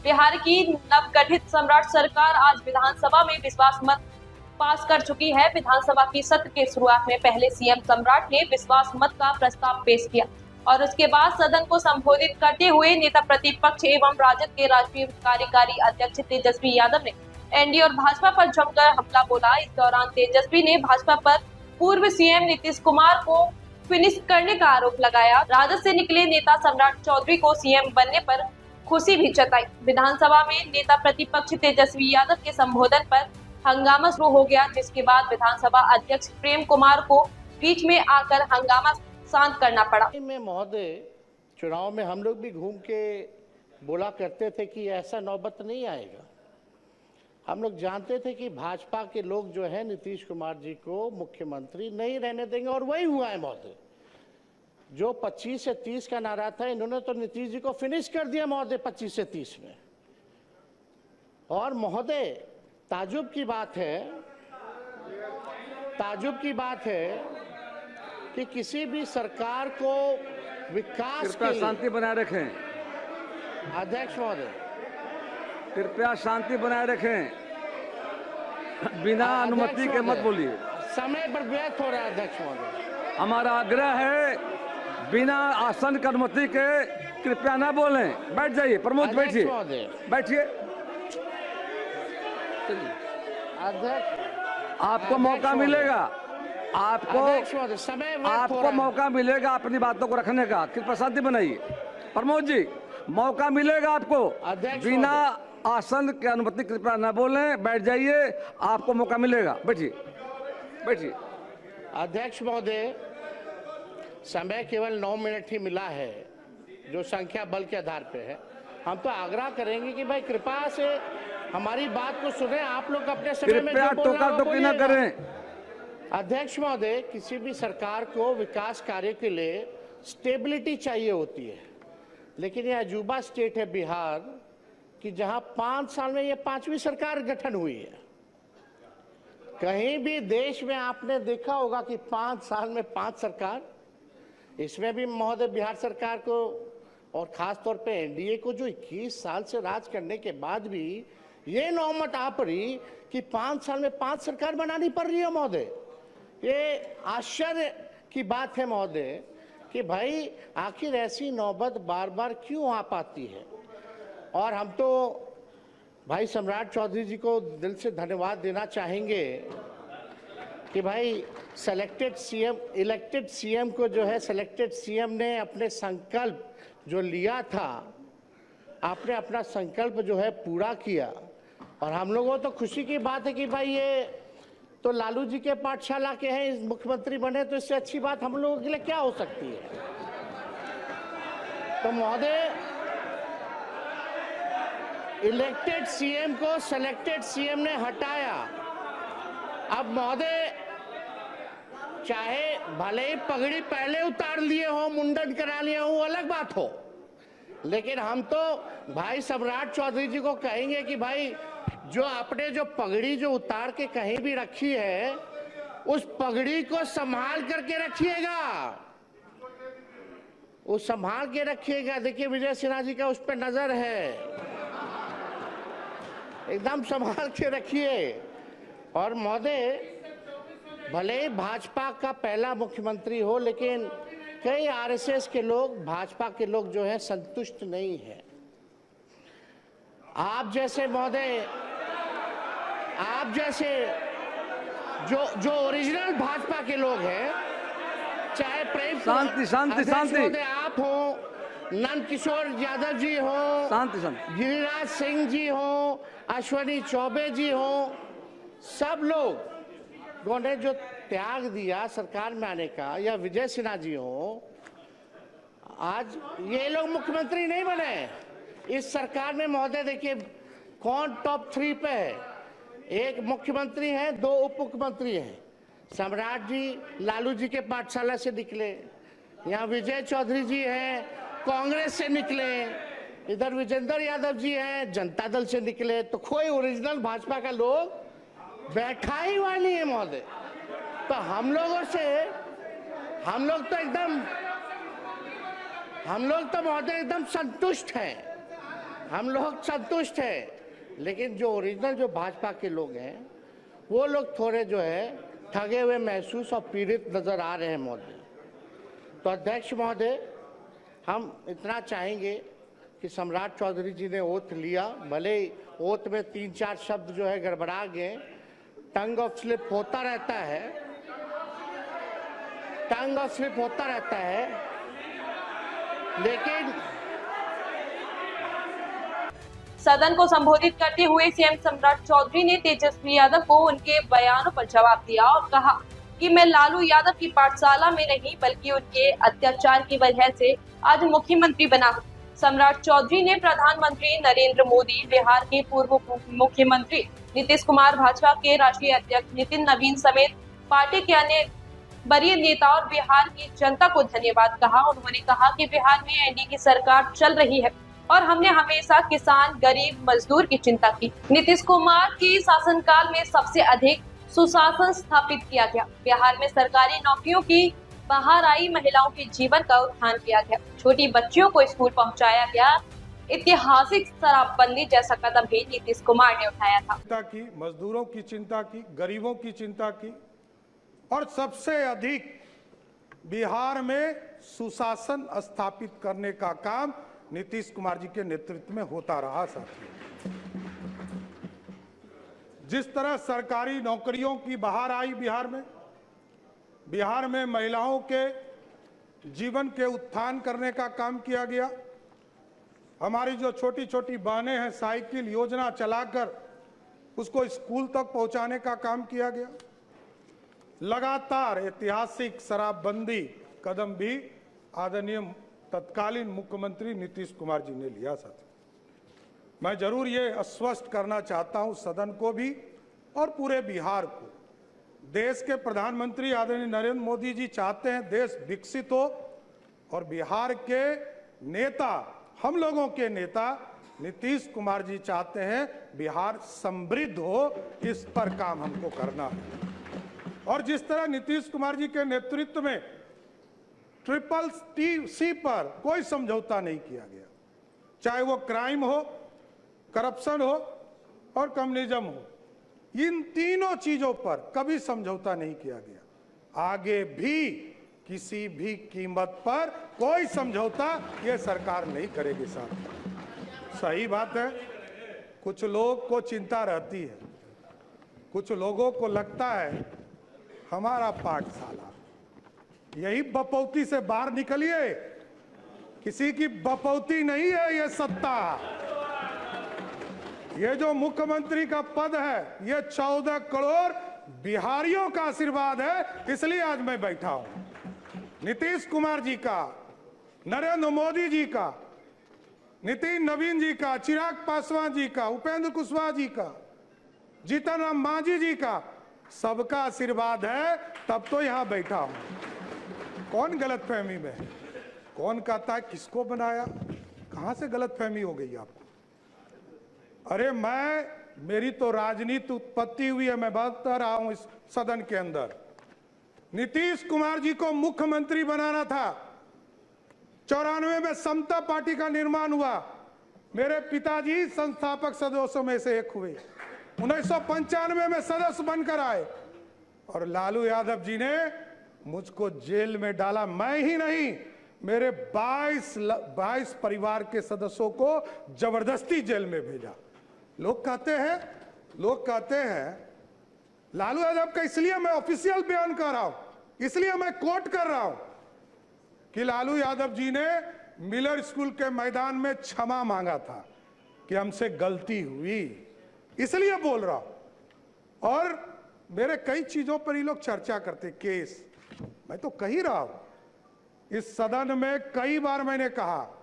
बिहार की नवगठित सम्राट सरकार आज विधानसभा में विश्वास मत पास कर चुकी है। विधानसभा की सत्र के शुरुआत में पहले सीएम सम्राट ने विश्वास मत का प्रस्ताव पेश किया और उसके बाद सदन को संबोधित करते हुए नेता प्रतिपक्ष एवं राजद के राष्ट्रीय कार्यकारी अध्यक्ष तेजस्वी यादव ने एनडीए और भाजपा पर जमकर हमला बोला। इस दौरान तेजस्वी ने भाजपा पर पूर्व सीएम नीतीश कुमार को फिनिश करने का आरोप लगाया। राजद से निकले नेता सम्राट चौधरी को सीएम बनने पर खुशी भी जताई। विधानसभा में नेता प्रतिपक्ष तेजस्वी यादव के संबोधन पर हंगामा शुरू हो गया, जिसके बाद विधानसभा अध्यक्ष प्रेम कुमार को बीच में आकर हंगामा शांत करना पड़ा। महोदय, चुनाव में हम लोग भी घूम के बोला करते थे कि ऐसा नौबत नहीं आएगा। हम लोग जानते थे कि भाजपा के लोग जो है नीतीश कुमार जी को मुख्यमंत्री नहीं रहने देंगे और वही हुआ है महोदय। जो 25 से 30 का नारा था, इन्होंने तो नीतीश जी को फिनिश कर दिया महोदय 25 से 30 में। और महोदय, ताजुब की बात है कि किसी भी सरकार को विकास के लिए शांति बनाए रखें। अध्यक्ष महोदय, कृपया शांति बनाए रखें, बिना अनुमति के मत बोलिए। समय पर व्यर्थ हो रहा है अध्यक्ष महोदय। हमारा आग्रह है, बिना आसन की अनुमति के कृपया ना बोलें। बैठ जाइए प्रमोद, बैठिए बैठिए। अध्यक्ष, आपको मौका मिलेगा, आपको मौका मिलेगा अपनी बातों को रखने का। कृपया शांति बनाइए। प्रमोद जी, मौका मिलेगा आपको। बिना आसन की अनुमति कृपया न बोलें, बैठ जाइए, आपको मौका मिलेगा। बैठिए बैठिए। अध्यक्ष महोदय, समय केवल 9 मिनट ही मिला है, जो संख्या बल के आधार पे है। हम तो आग्रह करेंगे कि भाई कृपा से हमारी बात को सुने। आप लोग अपने समय में टोका-टोकी न करें। अध्यक्ष महोदय, किसी भी सरकार को विकास कार्य के लिए स्टेबिलिटी चाहिए होती है, लेकिन यह अजूबा स्टेट है बिहार कि जहां 5 साल में ये 5वीं सरकार गठन हुई है। कहीं भी देश में आपने देखा होगा कि 5 साल में 5 सरकार। इसमें भी महोदय बिहार सरकार को और खास तौर पे एनडीए को, जो 21 साल से राज करने के बाद भी ये नौबत आ पड़ी कि 5 साल में 5 सरकार बनानी पड़ रही है महोदय। ये आश्चर्य की बात है महोदय कि भाई आखिर ऐसी नौबत बार बार क्यों आ पाती है। और हम तो भाई सम्राट चौधरी जी को दिल से धन्यवाद देना चाहेंगे कि भाई इलेक्टेड सीएम को जो है सिलेक्टेड सीएम ने अपने संकल्प जो लिया था, आपने अपना संकल्प जो है पूरा किया। और हम लोगों तो खुशी की बात है कि भाई ये तो लालू जी के पाठशाला के हैं, मुख्यमंत्री बने, तो इससे अच्छी बात हम लोगों के लिए क्या हो सकती है। तो महोदय, इलेक्टेड सीएम को सिलेक्टेड सीएम ने हटाया। अब महोदय, चाहे भले ही पगड़ी पहले उतार लिए हो, मुंडन करा लिए हो, वो अलग बात हो, लेकिन हम तो भाई सम्राट चौधरी जी को कहेंगे कि भाई जो आपने जो पगड़ी जो उतार के कहीं भी रखी है, उस पगड़ी को संभाल करके रखिएगा, वो संभाल के रखिएगा। देखिए विजय सिन्हा जी का उस पर नजर है, एकदम संभाल के रखिए। और महोदय, भले ही भाजपा का पहला मुख्यमंत्री हो, लेकिन कई आरएसएस के लोग, भाजपा के लोग जो है संतुष्ट नहीं है। आप जैसे महोदय, आप जैसे जो ओरिजिनल भाजपा के लोग हैं, चाहे प्रेम शांति आप हो, नंद किशोर यादव जी हो, गिरिराज सिंह जी हो, अश्वनी चौबे जी हो, सब लोगों ने जो त्याग दिया सरकार में आने का, या विजय सिन्हा जी हो, आज ये लोग मुख्यमंत्री नहीं बने। इस सरकार में महोदय देखिए कौन टॉप 3 पे है। एक मुख्यमंत्री है, 2 उप मुख्यमंत्री हैं। सम्राट जी लालू जी के पाठशाला से निकले, यहाँ विजय चौधरी जी हैं, कांग्रेस से निकले, इधर विजेंद्र यादव जी हैं, जनता दल से निकले। तो कोई ओरिजिनल भाजपा का लोग बैठा ही हुआ नहीं है महोदय। तो हम लोगों से हम लोग तो महोदय एकदम संतुष्ट हैं। हम लोग संतुष्ट हैं, लेकिन जो ओरिजिनल जो भाजपा के लोग हैं वो लोग थोड़े जो है ठगे हुए महसूस और पीड़ित नजर आ रहे हैं महोदय। तो अध्यक्ष महोदय, हम इतना चाहेंगे कि सम्राट चौधरी जी ने ओथ लिया, भले ही ओथ में 3-4 शब्द जो है गड़बड़ा गए, टंग ऑफ स्लिप होता रहता है, टंग ऑफ स्लिप होता रहता है, लेकिन सदन को संबोधित करते हुए सीएम सम्राट चौधरी ने तेजस्वी यादव को उनके बयानों पर जवाब दिया और कहा कि मैं लालू यादव की पाठशाला में नहीं बल्कि उनके अत्याचार की वजह से आज मुख्यमंत्री बना हूं। सम्राट चौधरी ने प्रधानमंत्री नरेंद्र मोदी, बिहार के पूर्व मुख्यमंत्री नीतीश कुमार, भाजपा के राष्ट्रीय अध्यक्ष नितिन नवीन समेत पार्टी के अन्य वरीय नेता और बिहार की जनता को धन्यवाद कहा। उन्होंने कहा कि बिहार में एनडीए की सरकार चल रही है और हमने हमेशा किसान, गरीब, मजदूर की चिंता की। नीतीश कुमार के शासनकाल में सबसे अधिक सुशासन स्थापित किया गया। बिहार में सरकारी नौकरियों की बाहर आई महिलाओं के जीवन का उत्थान किया गया। छोटी बच्चियों को स्कूल पहुंचाया गया। ऐतिहासिक शराबबंदी जैसा कदम भी नीतीश कुमार ने उठाया था। चिंता की, मजदूरों की चिंता की, गरीबों की चिंता की और सबसे अधिक बिहार में सुशासन स्थापित करने का काम नीतीश कुमार जी के नेतृत्व में होता रहा। साथियों, जिस तरह सरकारी नौकरियों की बहार आई बिहार में महिलाओं के जीवन के उत्थान करने का काम किया गया। हमारी जो छोटी छोटी बहनें हैं, साइकिल योजना चलाकर उसको स्कूल तक पहुंचाने का काम किया गया। लगातार ऐतिहासिक शराबबंदी कदम भी आदरणीय तत्कालीन मुख्यमंत्री नीतीश कुमार जी ने लिया। साथी, मैं जरूर ये आश्वस्त करना चाहता हूं सदन को भी और पूरे बिहार को, देश के प्रधानमंत्री आदरणीय नरेंद्र मोदी जी चाहते हैं देश विकसित हो और बिहार के नेता, हम लोगों के नेता नीतीश कुमार जी चाहते हैं बिहार समृद्ध हो। इस पर काम हमको करना है। और जिस तरह नीतीश कुमार जी के नेतृत्व में CCC पर कोई समझौता नहीं किया गया, चाहे वो क्राइम हो, करप्शन हो और कम्युनिज्म हो, इन तीनों चीजों पर कभी समझौता नहीं किया गया। आगे भी किसी भी कीमत पर कोई समझौता ये सरकार नहीं करेगी। साथ सही बात है, कुछ लोग को चिंता रहती है, कुछ लोगों को लगता है हमारा पाठशाला, यही बपौती से बाहर निकलिए, किसी की बपौती नहीं है ये सत्ता। ये जो मुख्यमंत्री का पद है ये 14 करोड़ बिहारियों का आशीर्वाद है, इसलिए आज मैं बैठा हूं। नीतीश कुमार जी का, नरेंद्र मोदी जी का, नितिन नवीन जी का, चिराग पासवान जी का, उपेंद्र कुशवाहा जी का, जीतन राम मांझी जी का, सबका आशीर्वाद है, तब तो यहां बैठा हूं। कौन गलतफहमी में है? कौन कहता है किसको बनाया? कहां से गलतफहमी हो गई आपको? अरे मेरी तो राजनीति उत्पत्ति हुई है, मैं बता रहा हूं इस सदन के अंदर। नीतीश कुमार जी को मुख्यमंत्री बनाना था। 94 में समता पार्टी का निर्माण हुआ, मेरे पिताजी संस्थापक सदस्यों में से एक हुए। 1995 में सदस्य बनकर आए और लालू यादव जी ने मुझको जेल में डाला। मैं ही नहीं, मेरे 22 परिवार के सदस्यों को जबरदस्ती जेल में भेजा। लोग कहते हैं लालू यादव का, इसलिए मैं ऑफिशियल बयान कर रहा हूं, इसलिए मैं कोट कर रहा हूं कि लालू यादव जी ने मिलर स्कूल के मैदान में क्षमा मांगा था कि हमसे गलती हुई, इसलिए बोल रहा हूं। और मेरे कई चीजों पर ये लोग चर्चा करते, केस, मैं तो कह ही रहा हूं इस सदन में कई बार मैंने कहा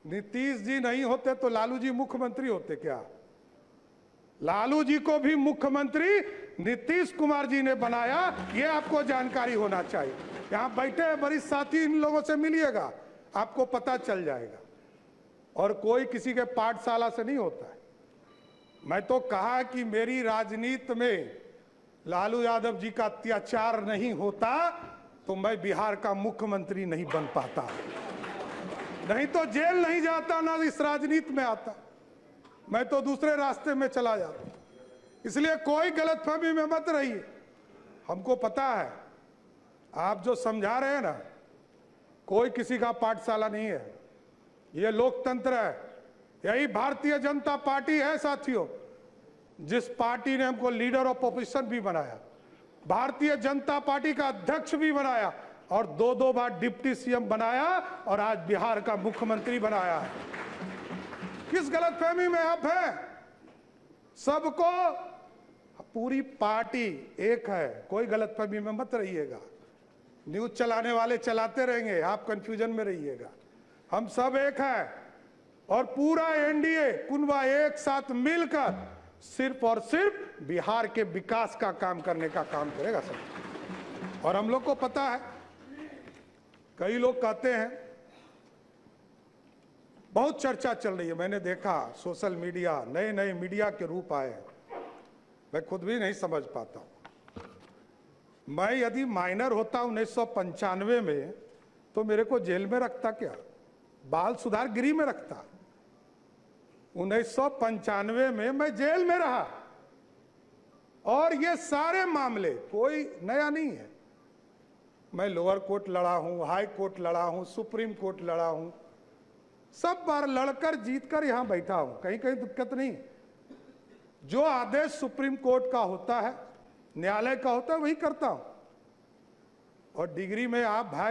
नीतीश जी नहीं होते तो लालू जी मुख्यमंत्री होते क्या? लालू जी को भी मुख्यमंत्री नीतीश कुमार जी ने बनाया, ये आपको जानकारी होना चाहिए। यहां बैठे वरिष्ठ साथी, इन लोगों से मिलिएगा, आपको पता चल जाएगा। और कोई किसी के पाठशाला से नहीं होता है। मैं तो कहा कि मेरी राजनीति में लालू यादव जी का अत्याचार नहीं होता तो मैं बिहार का मुख्यमंत्री नहीं बन पाता। नहीं तो जेल नहीं जाता, ना इस राजनीति में आता, मैं तो दूसरे रास्ते में चला जाता। इसलिए कोई गलतफहमी में मत रहिए। हमको पता है आप जो समझा रहे हैं ना, कोई किसी का पाठशाला नहीं है, ये लोकतंत्र है। यही भारतीय जनता पार्टी है साथियों, जिस पार्टी ने हमको लीडर ऑफ ऑपोजिशन भी बनाया, भारतीय जनता पार्टी का अध्यक्ष भी बनाया और 2-2 बार डिप्टी सीएम बनाया और आज बिहार का मुख्यमंत्री बनाया है। किस गलतफहमी में आप हैं? सबको पूरी पार्टी एक है, कोई गलतफहमी में मत रहिएगा। न्यूज चलाने वाले चलाते रहेंगे, आप कंफ्यूजन में रहिएगा। हम सब एक हैं और पूरा एनडीए कुनबा एक साथ मिलकर सिर्फ और सिर्फ बिहार के विकास का काम करने का काम करेगा सब। और हम लोग को पता है, कई लोग कहते हैं, बहुत चर्चा चल रही है, मैंने देखा सोशल मीडिया, नए नए मीडिया के रूप आए हैं, मैं खुद भी नहीं समझ पाता हूं। मैं यदि माइनर होता 1995 में तो मेरे को जेल में रखता क्या, बाल सुधार गृह में रखता। 1995 में मैं जेल में रहा और ये सारे मामले कोई नया नहीं है। मैं लोअर कोर्ट लड़ा हूं, हाई कोर्ट लड़ा हूं, सुप्रीम कोर्ट लड़ा हूं, सब बार लड़कर जीतकर यहां बैठा हूं, कहीं कहीं दिक्कत नहीं। जो आदेश सुप्रीम कोर्ट का होता है, न्यायालय का होता है, वही करता हूं। और डिग्री में आप भाई